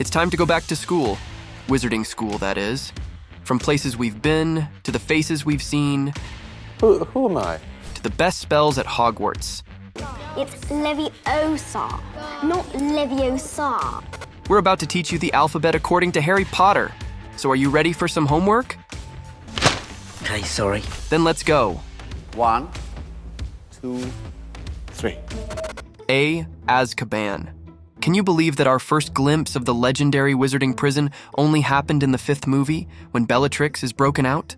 It's time to go back to school. Wizarding school, that is. From places we've been, to the faces we've seen, Who am I? to the best spells at Hogwarts. It's Leviosa, not Leviosa. We're about to teach you the alphabet according to Harry Potter. So are you ready for some homework? Okay, sorry. Then let's go. 1, 2, 3. A. Azkaban. Can you believe that our first glimpse of the legendary wizarding prison only happened in the 5th movie, when Bellatrix is broken out?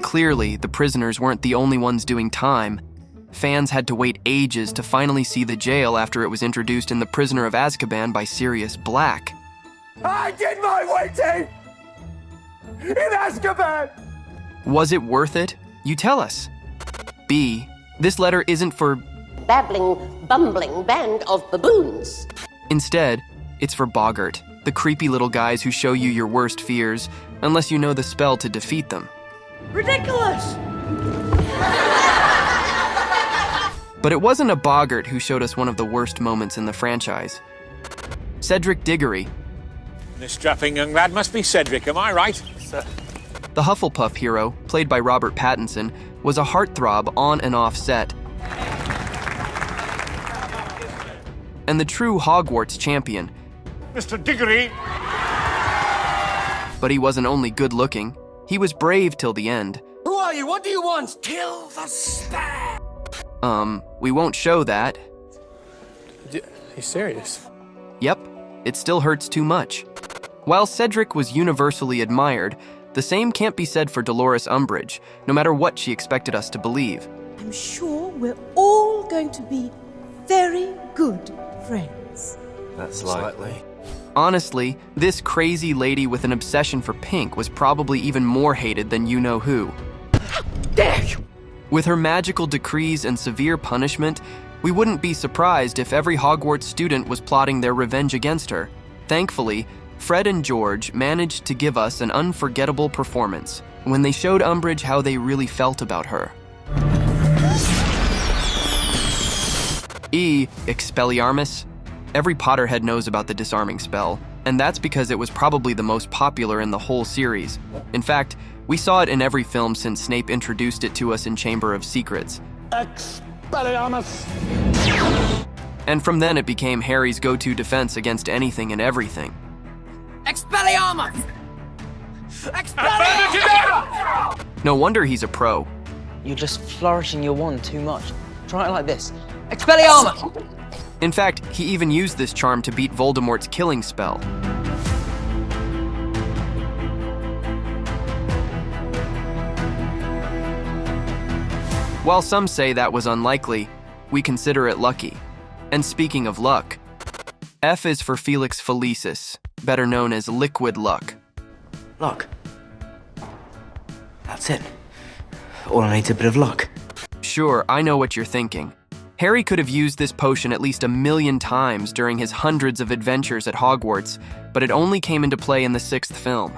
Clearly, the prisoners weren't the only ones doing time. Fans had to wait ages to finally see the jail after it was introduced in The Prisoner of Azkaban by Sirius Black. I did my waiting! In Azkaban! Was it worth it? You tell us. B. This letter isn't for... babbling, bumbling band of baboons. Instead, it's for Boggart, the creepy little guys who show you your worst fears, unless you know the spell to defeat them. Ridiculous! But it wasn't a Boggart who showed us one of the worst moments in the franchise. Cedric Diggory, This strapping young lad must be Cedric, am I right? the Hufflepuff hero, played by Robert Pattinson, was a heartthrob on and off set. And the true Hogwarts champion. Mr. Diggory! But he wasn't only good-looking, he was brave till the end. Who are you? What do you want? Kill the spell! We won't show that. He's serious. Yep, it still hurts too much. While Cedric was universally admired, the same can't be said for Dolores Umbridge, no matter what she expected us to believe. I'm sure we're all going to be very good friends. That's likely. Honestly, this crazy lady with an obsession for pink was probably even more hated than you-know-who. Dare you! With her magical decrees and severe punishment, we wouldn't be surprised if every Hogwarts student was plotting their revenge against her. Thankfully, Fred and George managed to give us an unforgettable performance when they showed Umbridge how they really felt about her. E. Expelliarmus. Every Potterhead knows about the disarming spell, and that's because it was probably the most popular in the whole series. In fact, we saw it in every film since Snape introduced it to us in Chamber of Secrets. Expelliarmus! And from then it became Harry's go-to defense against anything and everything. Expelliarmus! Expelliarmus! No wonder he's a pro. You're just flourishing your wand too much. Try it like this. Expelliarmus! In fact, he even used this charm to beat Voldemort's killing spell. While some say that was unlikely, we consider it lucky. And speaking of luck, F is for Felix Felicis, better known as Liquid Luck. Luck. That's it. All I need's a bit of luck. Sure, I know what you're thinking. Harry could have used this potion at least 1,000,000 times during his hundreds of adventures at Hogwarts, but it only came into play in the 6th film.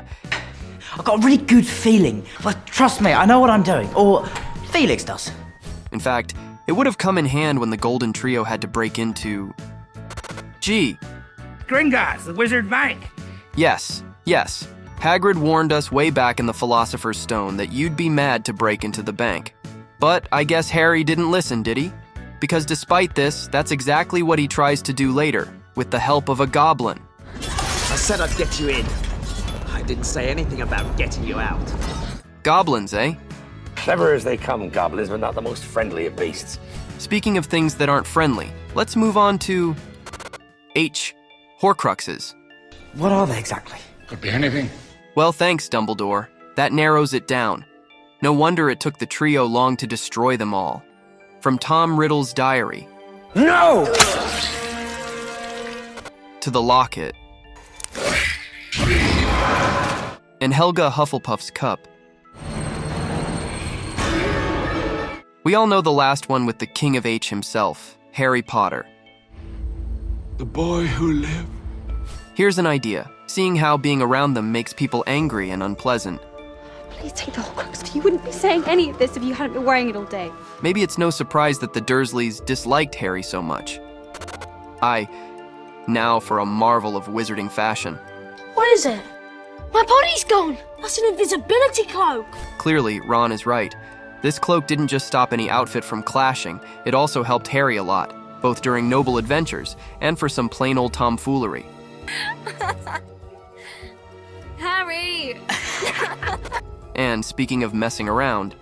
I've got a really good feeling. But trust me, I know what I'm doing. Or Felix does. In fact, it would have come in hand when the Golden Trio had to break into... G. Gringotts, the Wizard Bank. Yes. Hagrid warned us way back in the Philosopher's Stone that you'd be mad to break into the bank. But I guess Harry didn't listen, did he? Because despite this, that's exactly what he tries to do later, with the help of a goblin. I said I'd get you in. I didn't say anything about getting you out. Goblins, eh? Clever as they come, goblins, but not the most friendly of beasts. Speaking of things that aren't friendly, let's move on to... H. Horcruxes. What are they exactly? Could be anything. Well, thanks, Dumbledore. That narrows it down. No wonder it took the trio long to destroy them all. From Tom Riddle's diary... No! ...to the locket... ...and Helga Hufflepuff's cup. We all know the last one with the King of H himself, Harry Potter. The boy who lived. Here's an idea, seeing how being around them makes people angry and unpleasant. Please take the Horcrux. You wouldn't be saying any of this if you hadn't been wearing it all day. Maybe it's no surprise that the Dursleys disliked Harry so much. Now for a marvel of wizarding fashion. What is it? My body's gone! That's an invisibility cloak! Clearly, Ron is right. This cloak didn't just stop any outfit from clashing, it also helped Harry a lot, both during noble adventures and for some plain old tomfoolery. Harry! And speaking of messing around,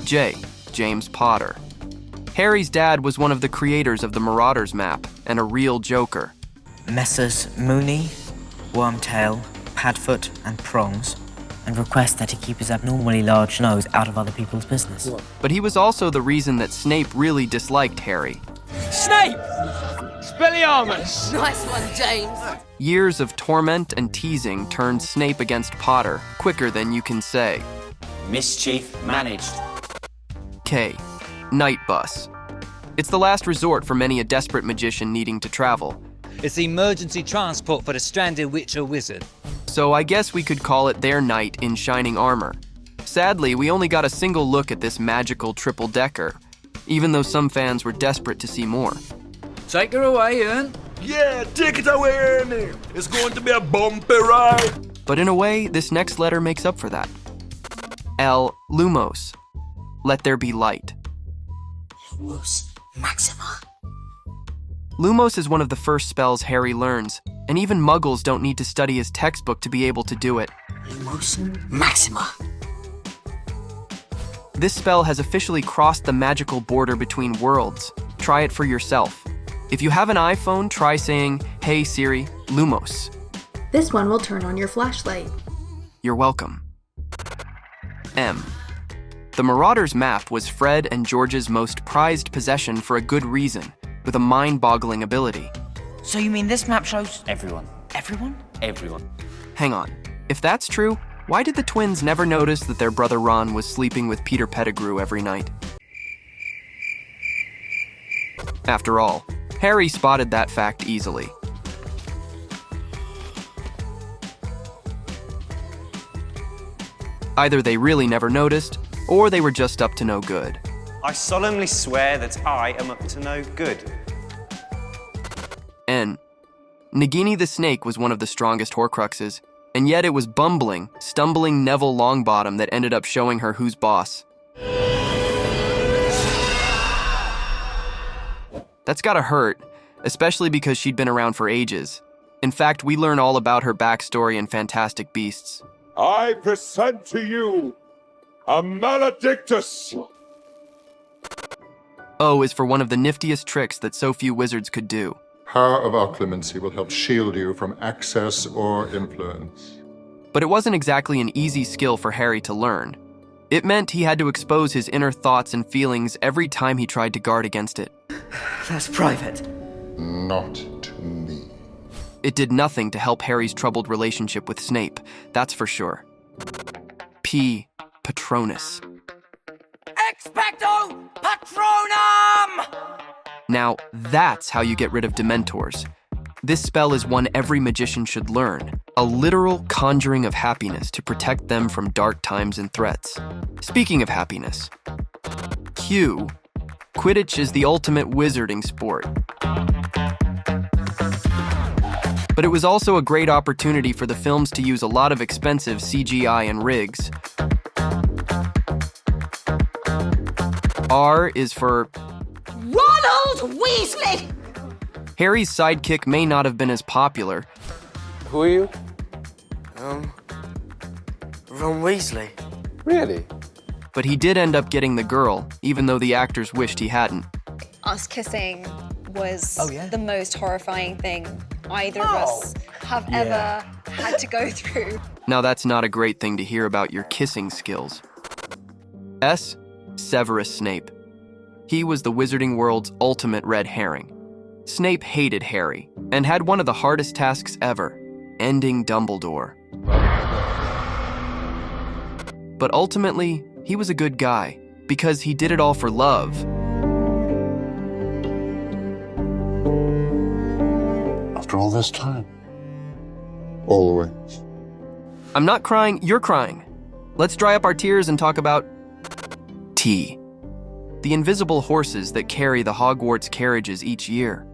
James Potter. Harry's dad was one of the creators of the Marauders map and a real joker. Messrs. Mooney, Wormtail, Padfoot, and Prongs, and request that he keep his abnormally large nose out of other people's business. But he was also the reason that Snape really disliked Harry. Snape! Expelliarmus! Nice one, James. Years of torment and teasing turned Snape against Potter quicker than you can say. Mischief managed. K. Night Bus. It's the last resort for many a desperate magician needing to travel. It's the emergency transport for the stranded witch or wizard. So I guess we could call it their knight in shining armor. Sadly, we only got a single look at this magical triple-decker, even though some fans were desperate to see more. Take her away, Ian. Yeah, take it away, Ernie. It's going to be a bumpy ride. But in a way, this next letter makes up for that. L. Lumos. Let there be light. Lumos Maxima. Lumos is one of the first spells Harry learns, and even Muggles don't need to study his textbook to be able to do it. Lumos Maxima. This spell has officially crossed the magical border between worlds. Try it for yourself. If you have an iPhone, try saying, "Hey Siri, Lumos." This one will turn on your flashlight. You're welcome. M. The Marauders map was Fred and George's most prized possession for a good reason, with a mind-boggling ability. So you mean this map shows Everyone. everyone? Everyone. Hang on. If that's true, why did the twins never notice that their brother Ron was sleeping with Peter Pettigrew every night? After all, Harry spotted that fact easily. Either they really never noticed, or they were just up to no good. I solemnly swear that I am up to no good. N. Nagini the snake was one of the strongest Horcruxes, and yet it was bumbling, stumbling Neville Longbottom that ended up showing her who's boss. That's gotta hurt, especially because she'd been around for ages. In fact, we learn all about her backstory in Fantastic Beasts. I present to you a Maledictus! O is for one of the niftiest tricks that so few wizards could do. Power of our clemency will help shield you from access or influence. But it wasn't exactly an easy skill for Harry to learn. It meant he had to expose his inner thoughts and feelings every time he tried to guard against it. That's private. Not to me. It did nothing to help Harry's troubled relationship with Snape, that's for sure. P. Patronus. Expecto Patronum! Now, that's how you get rid of Dementors. This spell is one every magician should learn, a literal conjuring of happiness to protect them from dark times and threats. Speaking of happiness, Q. Quidditch is the ultimate wizarding sport. But it was also a great opportunity for the films to use a lot of expensive CGI and rigs. R is for Ronald Weasley! Harry's sidekick may not have been as popular. Who are you? Ron Weasley. Really? But he did end up getting the girl, even though the actors wished he hadn't. Us kissing was the most horrifying thing either of us have ever had to go through. Now that's not a great thing to hear about your kissing skills. S. Severus Snape. He was the wizarding world's ultimate red herring. Snape hated Harry, and had one of the hardest tasks ever, ending Dumbledore. But ultimately, he was a good guy, because he did it all for love. After all this time. Always. I'm not crying, you're crying. Let's dry up our tears and talk about T. The invisible horses that carry the Hogwarts carriages each year.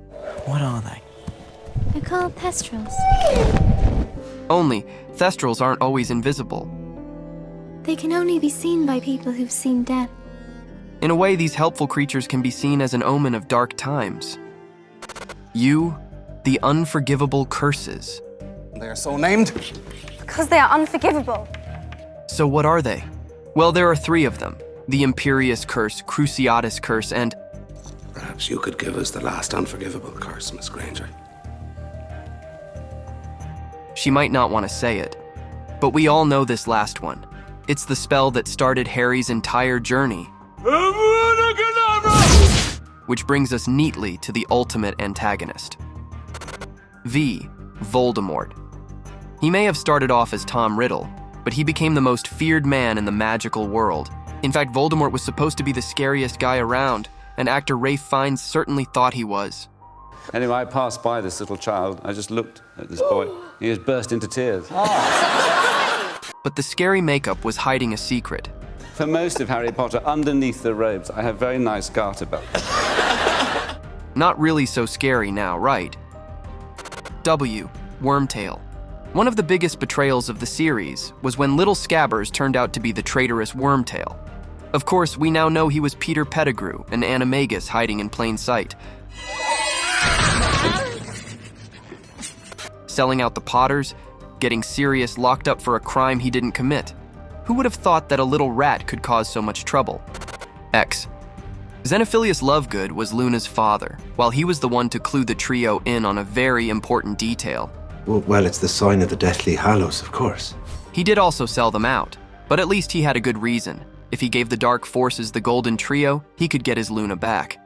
What are they? They're called Thestrals. Only, Thestrals aren't always invisible. They can only be seen by people who've seen death. In a way, these helpful creatures can be seen as an omen of dark times. U. The unforgivable curses. They are so named Because they are unforgivable. So what are they? Well, there are 3 of them. The Imperious Curse, Cruciatus Curse, and... Perhaps you could give us the last unforgivable curse, Miss Granger. She might not want to say it, but we all know this last one. It's the spell that started Harry's entire journey. Which brings us neatly to the ultimate antagonist. V. Voldemort. He may have started off as Tom Riddle, but he became the most feared man in the magical world. In fact, Voldemort was supposed to be the scariest guy around, and actor Ralph Fiennes certainly thought he was. Anyway, I passed by this little child. I just looked at this boy. He just burst into tears. But the scary makeup was hiding a secret. For most of Harry Potter, underneath the robes, I have very nice garter belts. Not really so scary now, right? W. Wormtail. One of the biggest betrayals of the series was when little Scabbers turned out to be the traitorous Wormtail. Of course, we now know he was Peter Pettigrew, an animagus hiding in plain sight. Selling out the Potters, getting Sirius locked up for a crime he didn't commit. Who would have thought that a little rat could cause so much trouble? X. Xenophilius Lovegood was Luna's father, while he was the one to clue the trio in on a very important detail. Well, it's the sign of the Deathly Hallows, of course. He did also sell them out, but at least he had a good reason. If he gave the Dark Forces the Golden Trio, he could get his Luna back.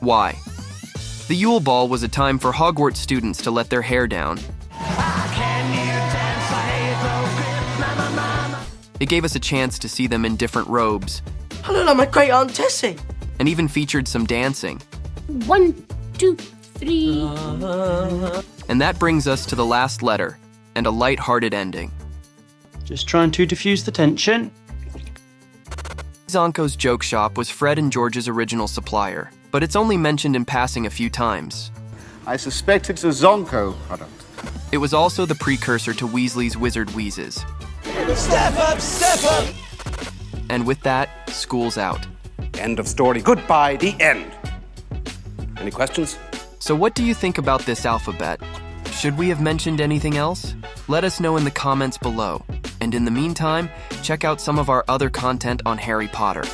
Y. The Yule Ball was a time for Hogwarts students to let their hair down. It gave us a chance to see them in different robes. Hello, my great Aunt Tessie. And even featured some dancing. 1, 2, 3. And that brings us to the last letter, and a light-hearted ending. Just trying to diffuse the tension. Zonko's joke shop was Fred and George's original supplier, but it's only mentioned in passing a few times. I suspect it's a Zonko product. It was also the precursor to Weasley's Wizard Wheezes. Step up, step up! And with that, school's out. End of story. Goodbye, the end. Any questions? So what do you think about this alphabet? Should we have mentioned anything else? Let us know in the comments below. And in the meantime, check out some of our other content on Harry Potter.